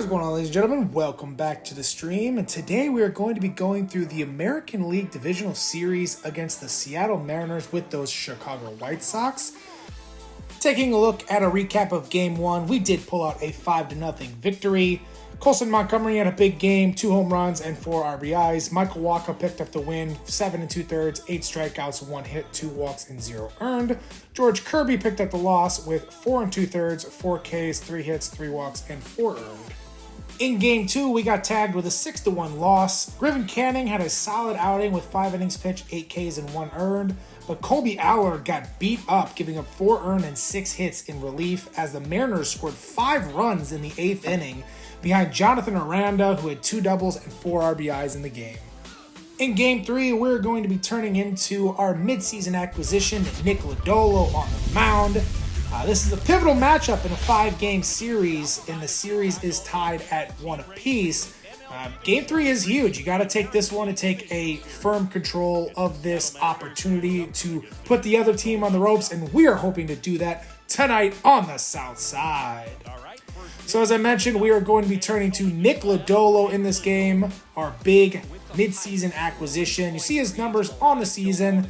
What is going on, ladies and gentlemen? Welcome back to the stream, and today we are going to be going through the American League Divisional Series against the Seattle Mariners with those Chicago White Sox. Taking a look at a recap of Game 1, we did pull out a 5-0 victory. Colson Montgomery had a big game, 2 home runs and 4 RBIs. Michael Wacha picked up the win, 7 2/3, 8 strikeouts, 1 hit, 2 walks, and 0 earned. George Kirby picked up the loss with 4 2/3, 4 Ks, 3 hits, 3 walks, and 4 earned. In Game 2, we got tagged with a 6-1 loss. Griffin Canning had a solid outing with 5 innings pitched, 8 Ks, and 1 earned. But Colby Allard got beat up, giving up 4 earned and 6 hits in relief as the Mariners scored 5 runs in the 8th inning behind Jonathan Aranda, who had 2 doubles and 4 RBIs in the game. In Game 3, we're going to be turning into our midseason acquisition, Nick Lodolo on the mound. This is a pivotal matchup in a 5-game series, and the series is tied at 1 apiece. Game 3 is huge. You got to take this one and take a firm control of this opportunity to put the other team on the ropes, and we are hoping to do that tonight on the South Side. So as I mentioned, we are going to be turning to Nick Lodolo in this game, our big mid-season acquisition. You see his numbers on the season.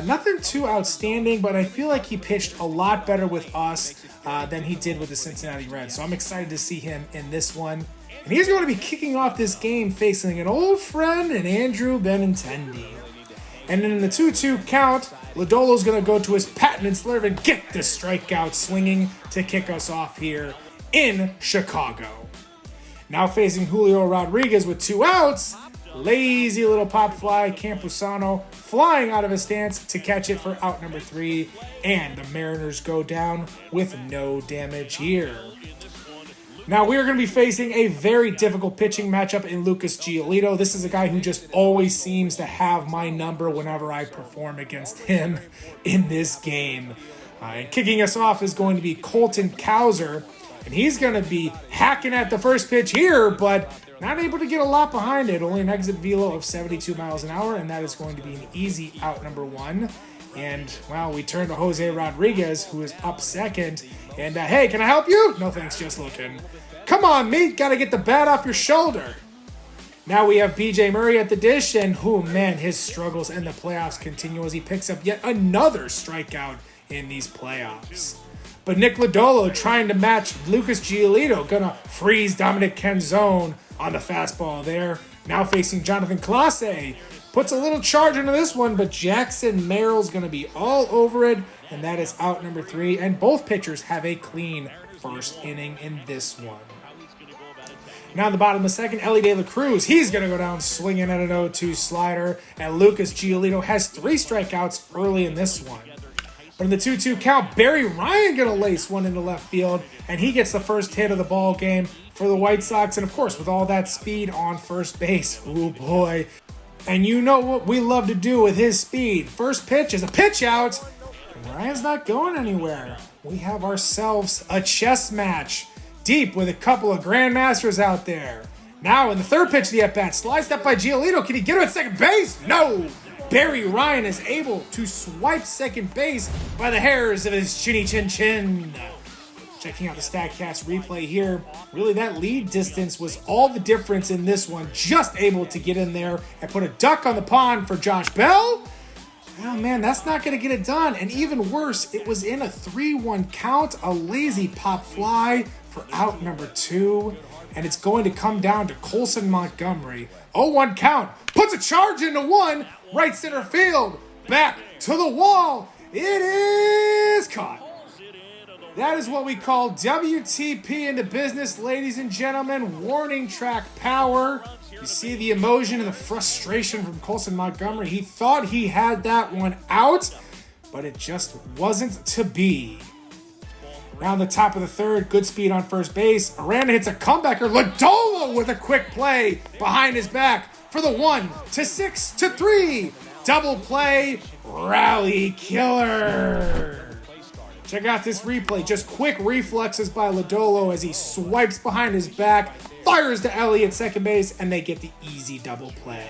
Nothing too outstanding, but I feel like he pitched a lot better with us than he did with the Cincinnati Reds. So I'm excited to see him in this one. And he's going to be kicking off this game facing an old friend in Andrew Benintendi. And in the 2-2 count, Lodolo's going to go to his patented slurve and get the strikeout swinging to kick us off here in Chicago. Now facing Julio Rodriguez with 2 outs, lazy little pop fly, Campusano flying out of his stance to catch it for out number 3, and the Mariners go down with no damage here. Now we are going to be facing a very difficult pitching matchup in Lucas Giolito. This is a guy who just always seems to have my number whenever I perform against him in this game. And kicking us off is going to be Colton Cowser, and he's going to be hacking at the first pitch here, but not able to get a lot behind it. Only an exit velo of 72 miles an hour, and that is going to be an easy out number 1. And, well, we turn to Jose Rodriguez, who is up second. And, hey, can I help you? No thanks, just looking. Come on, mate, gotta get the bat off your shoulder. Now we have BJ Murray at the dish, and, oh, man, his struggles in the playoffs continue as he picks up yet another strikeout in these playoffs. But Nick Lodolo trying to match Lucas Giolito, gonna freeze Dominic Canzone on the fastball there. Now facing Jonathan Clase. Puts a little charge into this one, but Jackson Merrill's going to be all over it, and that is out number 3. And both pitchers have a clean first inning in this one. Now in the bottom of the second, Elly De La Cruz. He's going to go down swinging at an 0-2 slider, and Lucas Giolito has 3 strikeouts early in this one. But in the 2-2 count, Barry Ryan going to lace one into left field, and he gets the first hit of the ball game for the White Sox. And of course, with all that speed on first base, oh boy. And you know what we love to do with his speed. First pitch is a pitch out, and Ryan's not going anywhere. We have ourselves a chess match, deep with a couple of grandmasters out there. Now in the third pitch of the at-bat, sliced up by Giolito. Can he get him at second base? No! Barry Ryan is able to swipe second base by the hairs of his chinny chin chin. Checking out the StatCast replay here, really that lead distance was all the difference in this one. Just able to get in there and put a duck on the pond for Josh Bell. Oh man, that's not going to get it done. And even worse, it was in a 3-1 count, a lazy pop fly for out number 2. And it's going to come down to Colson Montgomery. 0-1 count, puts a charge into 1, right center field, back to the wall. It is caught. That is what we call WTP in the business, ladies and gentlemen. Warning track power. You see the emotion and the frustration from Colson Montgomery. He thought he had that one out, but it just wasn't to be. Now in the top of the third, good speed on first base. Aranda hits a comebacker. Lodolo with a quick play behind his back for the 1-6-3. Double play, rally killer. Check out this replay. Just quick reflexes by Lodolo as he swipes behind his back, fires to Elly at second base, and they get the easy double play.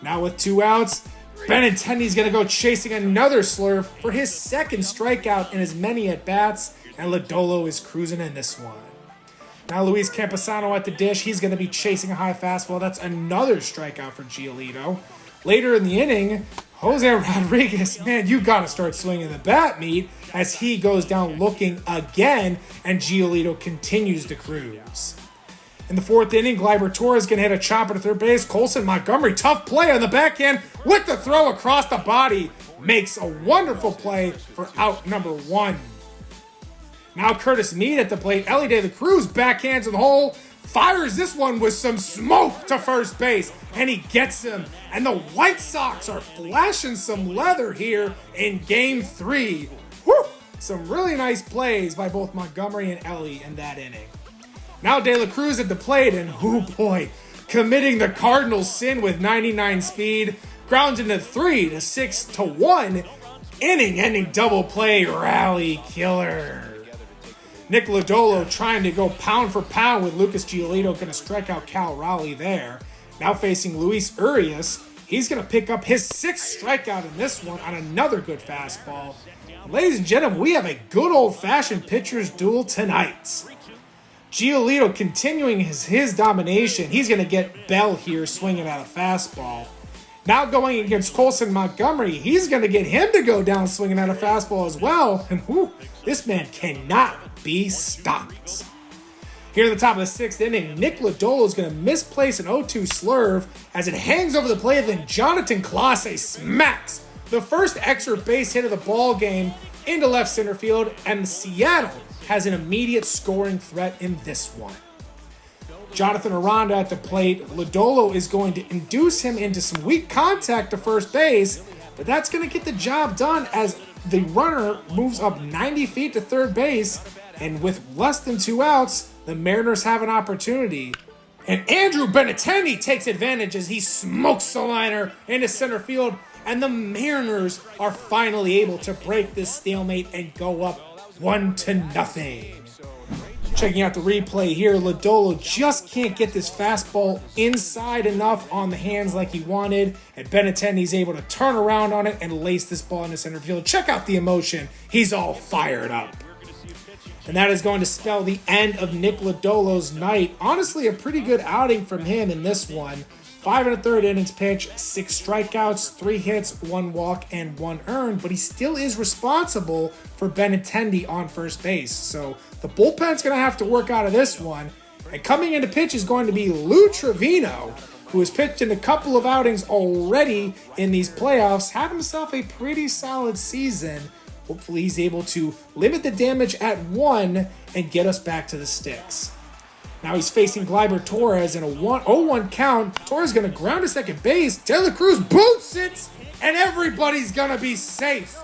Now with 2 outs, Benintendi's going to go chasing another slurve for his second strikeout in as many at-bats, and Lodolo is cruising in this one. Now Luis Campusano at the dish. He's going to be chasing a high fastball. That's another strikeout for Giolito. Later in the inning, Jose Rodriguez, man, you got to start swinging the bat, meat, as he goes down looking again, and Giolito continues to cruise. In the fourth inning, Gleyber Torres going to hit a chopper to third base. Colson Montgomery, tough play on the backhand with the throw across the body. Makes a wonderful play for out number 1. Now Curtis Mead at the plate. Elly De La Cruz backhands in the hole. Fires this one with some smoke to first base. And he gets him. And the White Sox are flashing some leather here in Game 3. Woo! Some really nice plays by both Montgomery and Elly in that inning. Now De La Cruz at the plate, and oh boy, committing the Cardinals sin with 99 speed, grounds into 3 to 6 to 1, inning-ending double play rally killer. Nick Lodolo trying to go pound for pound with Lucas Giolito, going to strike out Cal Raleigh there. Now facing Luis Urias, he's going to pick up his 6th strikeout in this one on another good fastball. Ladies and gentlemen, we have a good old-fashioned pitcher's duel tonight. Giolito continuing his domination. He's going to get Bell here swinging at a fastball. Now going against Colson Montgomery, he's going to get him to go down swinging at a fastball as well. And this man cannot be stopped. Here at the top of the 6th inning, Nick Lodolo is going to misplace an 0-2 slurve as it hangs over the plate. Then Jonathan Clase smacks the first extra base hit of the ball game into left center field, and Seattle has an immediate scoring threat in this one. Jonathan Aranda at the plate. Lodolo is going to induce him into some weak contact to first base, but that's going to get the job done as the runner moves up 90 feet to third base, and with less than 2 outs, the Mariners have an opportunity. And Andrew Benintendi takes advantage as he smokes the liner into center field, and the Mariners are finally able to break this stalemate and go up 1-0. Checking out the replay here, Lodolo just can't get this fastball inside enough on the hands like he wanted, and Benintendi's able to turn around on it and lace this ball into center field. Check out the emotion. He's all fired up. And that is going to spell the end of Nick Lodolo's night. Honestly, a pretty good outing from him in this one. 5 1/3 innings pitched, 6 strikeouts, 3 hits, 1 walk, and 1 earned, but he still is responsible for Benintendi on first base. So the bullpen's going to have to work out of this one. And coming into pitch is going to be Lou Trevino, who has pitched in a couple of outings already in these playoffs, had himself a pretty solid season. Hopefully he's able to limit the damage at 1 and get us back to the sticks. Now he's facing Gleyber Torres in a 0-1 count. Torres going to ground to second base. De La Cruz boots it, and everybody's going to be safe.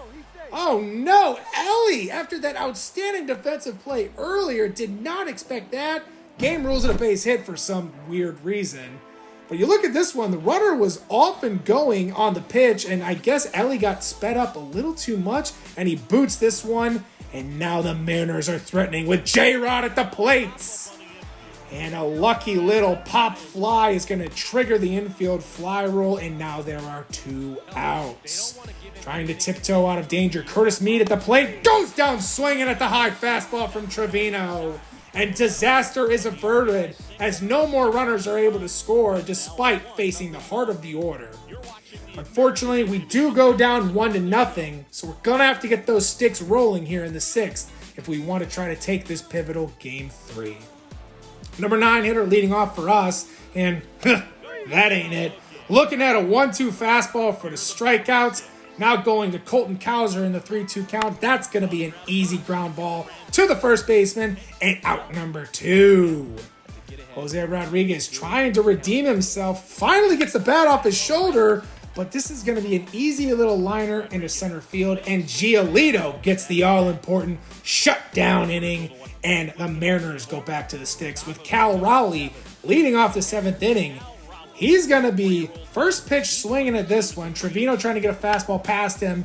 Oh no, Elly, after that outstanding defensive play earlier, did not expect that. Game rules at a base hit for some weird reason. But you look at this one, the runner was off and going on the pitch, and I guess Elly got sped up a little too much, and he boots this one, and now the Mariners are threatening with J-Rod at the plates. And a lucky little pop fly is going to trigger the infield fly roll, and now there are 2 outs. Trying to tiptoe out of danger, Curtis Mead at the plate goes down swinging at the high fastball from Trevino. And disaster is averted as no more runners are able to score despite facing the heart of the order. Unfortunately, we do go down 1-0, so we're going to have to get those sticks rolling here in the 6th if we want to try to take this pivotal Game 3. Number 9 hitter leading off for us, and that ain't it. Looking at a 1-2 fastball for the strikeouts. Now going to Colton Cowser in the 3-2 count. That's going to be an easy ground ball to the first baseman, and out number 2. Jose Rodriguez trying to redeem himself. Finally gets the bat off his shoulder, but this is going to be an easy little liner into center field, and Giolito gets the all-important shutdown inning, and the Mariners go back to the sticks with Cal Raleigh leading off the 7th inning. He's going to be first pitch swinging at this one. Trevino trying to get a fastball past him.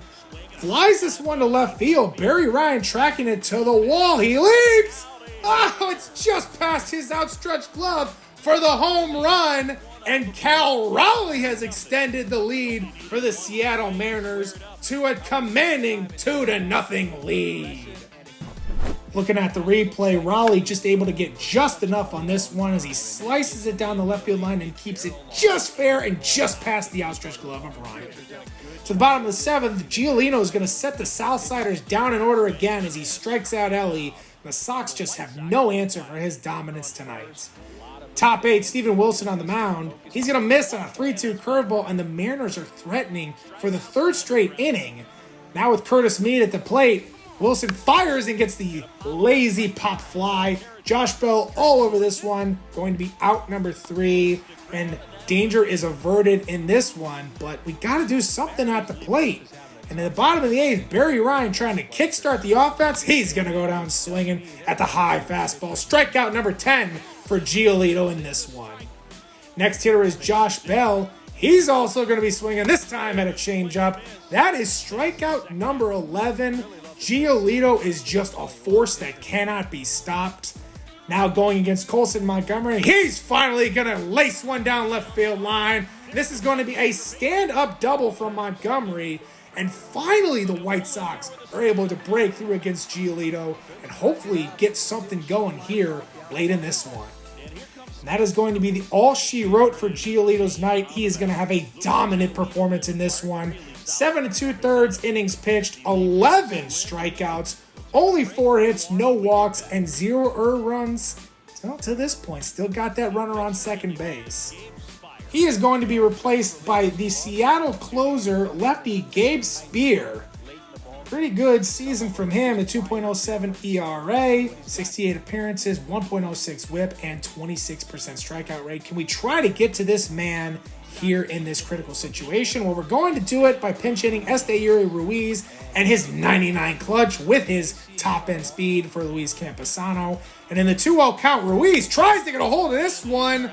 Flies this one to left field. Barry Ryan tracking it to the wall. He leaps. Oh, it's just past his outstretched glove for the home run. And Cal Raleigh has extended the lead for the Seattle Mariners to a commanding 2-0 lead. Looking at the replay, Raleigh just able to get just enough on this one as he slices it down the left field line and keeps it just fair and just past the outstretched glove of Ryan. To the bottom of the seventh, Giolito is going to set the Southsiders down in order again as he strikes out Ellie. The Sox just have no answer for his dominance tonight. Top 8, Steven Wilson on the mound. He's going to miss on a 3-2 curveball, and the Mariners are threatening for the third straight inning. Now with Curtis Mead at the plate, Wilson fires and gets the lazy pop fly. Josh Bell all over this one, going to be out number 3, and danger is averted in this one, but we got to do something at the plate. And in the bottom of the 8th, Barry Ryan trying to kickstart the offense. He's going to go down swinging at the high fastball. Strikeout number 10 for Giolito in this one. Next hitter is Josh Bell. He's also going to be swinging, this time at a changeup. That is strikeout number 11. Giolito is just a force that cannot be stopped. Now going against Colson Montgomery, he's finally going to lace one down left field line. This is going to be a stand-up double from Montgomery. And finally the White Sox are able to break through against Giolito and hopefully get something going here late in this one. And that is going to be the all she wrote for Giolito's night. He is going to have a dominant performance in this one. 7 2/3 innings pitched, 11 strikeouts, only 4 hits, no walks, and 0 earned runs. So to this point, still got that runner on second base. He is going to be replaced by the Seattle closer, lefty Gabe Spear. Pretty good season from him, a 2.07 ERA, 68 appearances, 1.06 whip, and 26% strikeout rate. Can we try to get to this man here in this critical situation? Well, we're going to do it by pinch hitting Esteury Ruiz and his 99 clutch with his top-end speed for Luis Campusano. And in the 2-0 count, Ruiz tries to get a hold of this one,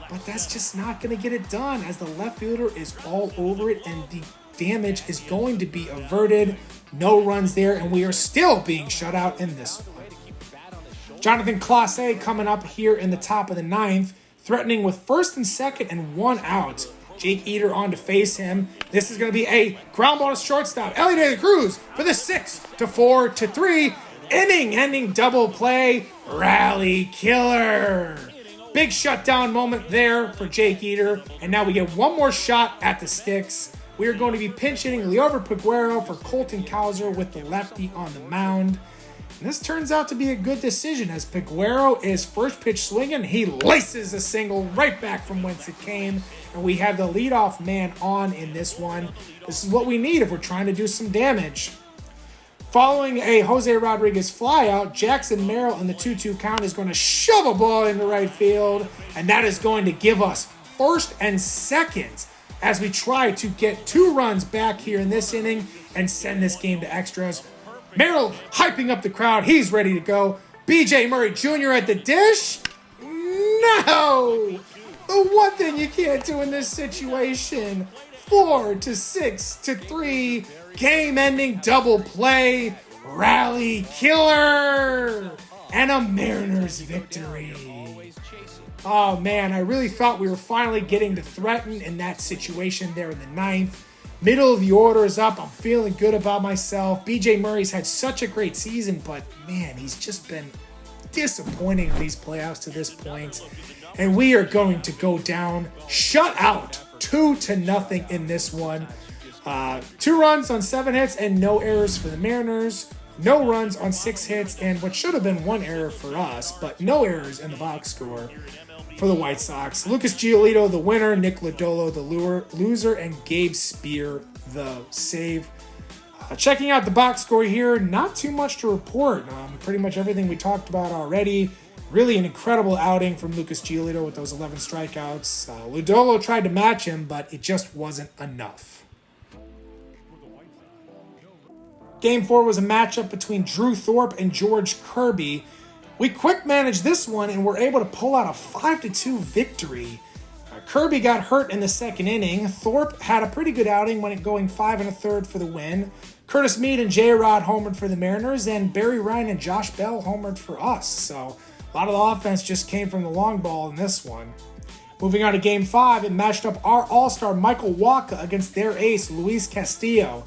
but that's just not going to get it done as the left fielder is all over it and the damage is going to be averted. No runs there, and we are still being shut out in this one. Jonathan Clase coming up here in the top of the 9th, threatening with first and second and 1 out. Jake Eder on to face him. This is going to be a ground ball to shortstop. Ellie De La Cruz for the 6-4-3 inning-ending double play. Rally killer. Big shutdown moment there for Jake Eder. And now we get one more shot at the sticks. We are going to be pinch hitting Leover Peguero for Colton Cowser with the lefty on the mound. And this turns out to be a good decision as Peguero is first pitch swinging. He laces a single right back from whence it came. And we have the leadoff man on in this one. This is what we need if we're trying to do some damage. Following a Jose Rodriguez flyout, Jackson Merrill in the 2-2 count is going to shove a ball into right field. And that is going to give us first and second as we try to get 2 runs back here in this inning and send this game to extras. Merrill hyping up the crowd. He's ready to go. B.J. Murray Jr. at the dish. No! The one thing you can't do in this situation. 4-6-3. Game-ending double play. Rally killer. And a Mariners victory. Oh, man, I really thought we were finally getting to threaten in that situation there in the 9th. Middle of the order is up. I'm feeling good about myself. B.J. Murray's had such a great season, but, man, he's just been disappointing in these playoffs to this point. And we are going to go down, shut out 2-0 in this one. 2 runs on 7 hits and no errors for the Mariners. No runs on 6 hits and what should have been 1 error for us, but no errors in the box score for the White Sox. Lucas Giolito, the winner, Nick Lodolo, the loser, and Gabe Spear, the save. Checking out the box score here, not too much to report. Pretty much everything we talked about already. Really an incredible outing from Lucas Giolito with those 11 strikeouts. Lodolo tried to match him, but it just wasn't enough. Game 4 was a matchup between Drew Thorpe and George Kirby. We quick managed this one and were able to pull out a 5-2 victory. Kirby got hurt in the second inning. Thorpe had a pretty good outing when it going 5 1/3 for the win. Curtis Mead and J-Rod homered for the Mariners, and Barry Ryan and Josh Bell homered for us. So a lot of the offense just came from the long ball in this one. Moving on to Game 5, it matched up our all-star Michael Wacha against their ace Luis Castillo.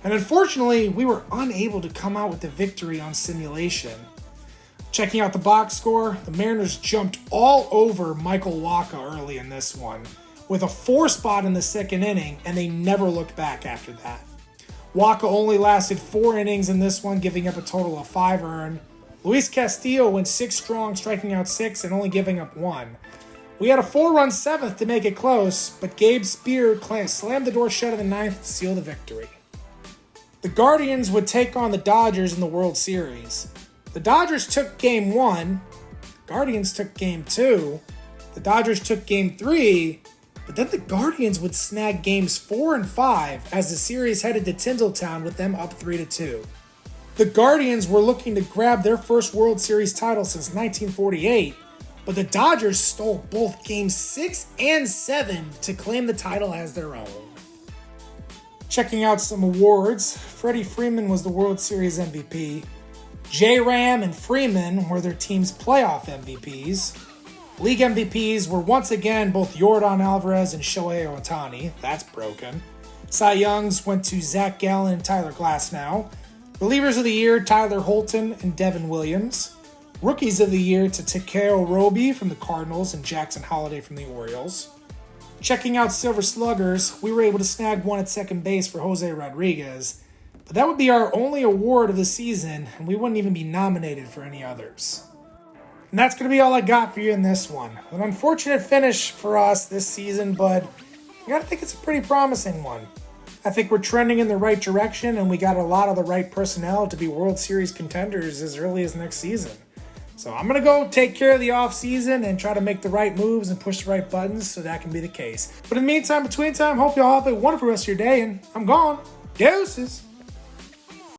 And unfortunately, we were unable to come out with the victory on simulation. Checking out the box score, the Mariners jumped all over Michael Wacha early in this one, with a 4 spot in the second inning, and they never looked back after that. Wacha only lasted 4 innings in this one, giving up a total of 5 earned. Luis Castillo went 6 strong, striking out 6 and only giving up 1. We had a 4-run 7th to make it close, but Gabe Spear slammed the door shut in the 9th to seal the victory. The Guardians would take on the Dodgers in the World Series. The Dodgers took Game 1, the Guardians took Game 2, the Dodgers took Game 3, but then the Guardians would snag Games 4 and 5 as the series headed to Tinseltown with them up 3-2. The Guardians were looking to grab their first World Series title since 1948, but the Dodgers stole both Games 6 and 7 to claim the title as their own. Checking out some awards, Freddie Freeman was the World Series MVP. J-Ram and Freeman were their team's playoff MVPs. League MVPs were once again both Yordan Alvarez and Shohei Ohtani. That's broken. Cy Youngs went to Zach Gallen and Tyler Glasnow. Relievers of the year, Tyler Holton and Devin Williams. Rookies of the year to Takeo Roby from the Cardinals and Jackson Holliday from the Orioles. Checking out Silver Sluggers, we were able to snag one at second base for Jose Rodriguez, but that would be our only award of the season, and we wouldn't even be nominated for any others. And that's going to be all I got for you in this one. An unfortunate finish for us this season, but I gotta think it's a pretty promising one. I think we're trending in the right direction, and we got a lot of the right personnel to be World Series contenders as early as next season. So I'm going to go take care of the offseason and try to make the right moves and push the right buttons so that can be the case. But in the meantime, between time, hope you all have a wonderful rest of your day, and I'm gone. Deuces.